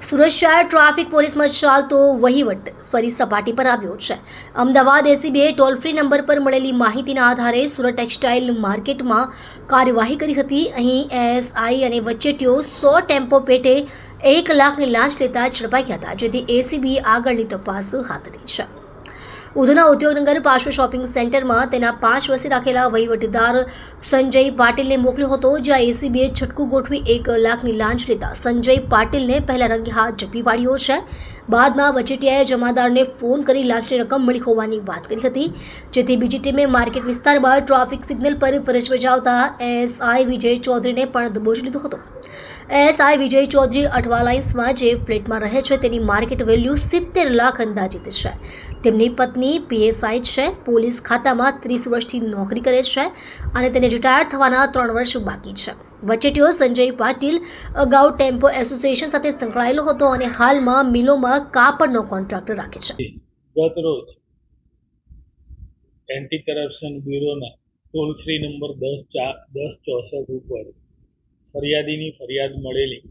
સુરત શહેર ટ્રાફિક પોલીસમાં ચાલતો વહીવટ ફરી સપાટી પર આવ્યો છે. અમદાવાદ એસીબીએ ટોલ ફ્રી નંબર પર મળેલી માહિતીના આધારે સુરત ટેક્સટાઇલ માર્કેટમાં કાર્યવાહી કરી હતી. અહીં એએસઆઈ અને વચેટીઓ 100 ટેમ્પો પેટે 1 લાખની લાંચ લેતા ઝડપાયા હતા, જેથી એસીબીએ આગળની તપાસ હાથ ધરી છે. ઉધના ઉદ્યોગનગર પાછો શોપિંગ સેન્ટરમાં તેના 5 વર્ષે રાખેલા વહીવટીદાર સંજય પાટીલને મોકલ્યો હતો, જ્યાં એસીબીએ છટકું ગોઠવી 1 લાખની લાંચ લેતા સંજય પાટીલને પહેલા રંગે હાથ ઝડપી પાડ્યો છે. બાદમાં વચેટિયાએ જમાદારને ફોન કરી લાંચની રકમ મળી હોવાની વાત કરી હતી, જેથી બીજી ટીમે માર્કેટ વિસ્તારમાં ટ્રાફિક સિગ્નલ પર ફરજ બજાવતા એએસઆઈ વિજય ચૌધરીને પણ દબોચી લીધો હતો. એએસઆઈ વિજય ચૌધરી અઠવાલાઇન્સમાં જે ફ્લેટમાં રહે છે તેની માર્કેટ વેલ્યુ 70 લાખ અંદાજિત છે. તેમની પત્ની પીએસઆઈ છે. પોલીસ ખાતામાં 30 વર્ષથી નોકરી કરે છે અને તેને રિટાયર થવાના 3 વર્ષ બાકી છે. વચેટીઓ સંજય પાટીલ અગાઉ ટેમ્પો એસોસિએશન સાથે સંકળાયેલો હતો અને હાલમાં મિલોમાં કાપડનો કોન્ટ્રાક્ટ રાખે છે. ગત રોજ એન્ટી કરપ્શન બ્યુરોના ટોલ ફ્રી નંબર 1064 ઉપર ફરિયાદીની ફરિયાદ મળેલી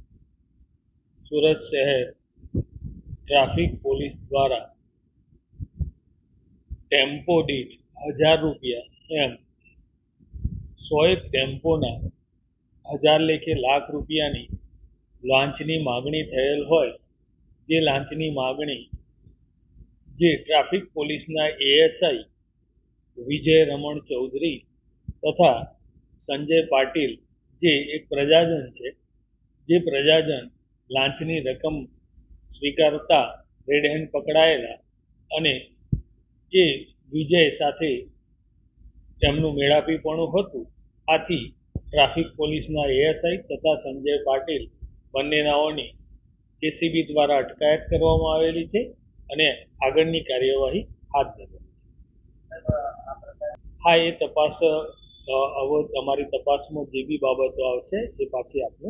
સુરત શહેર ટ્રાફિક પોલીસ દ્વારા ટેમ્પો દીઠ 1000 રૂપિયા એમ 100 ટેમ્પોના 1000 લેખે લાખ રૂપિયાની લાંચની માગણી થયેલ હોય, જે લાંચની માગણી જે ટ્રાફિક પોલીસના એએસઆઈ વિજય રમણ ચૌધરી તથા સંજય પાટીલ જે એક પ્રજાજન છે, જે પ્રજાજન લાંચની રકમ સ્વીકારતા રેડ હેન્ડ પકડાયેલા અને એ વિજય સાથે તેમનું મેળાપીપણું હતું. આથી ટ્રાફિક પોલીસના એએસઆઈ તથા સંજય પાટીલ બંનેનાઓની એસીબી દ્વારા અટકાયત કરવામાં આવેલી છે અને આગળની કાર્યવાહી હાથ ધરી છે. હા, એ તપાસ અમારી તપાસમાં જે બી બાબતો આવશે એ પાછી આપને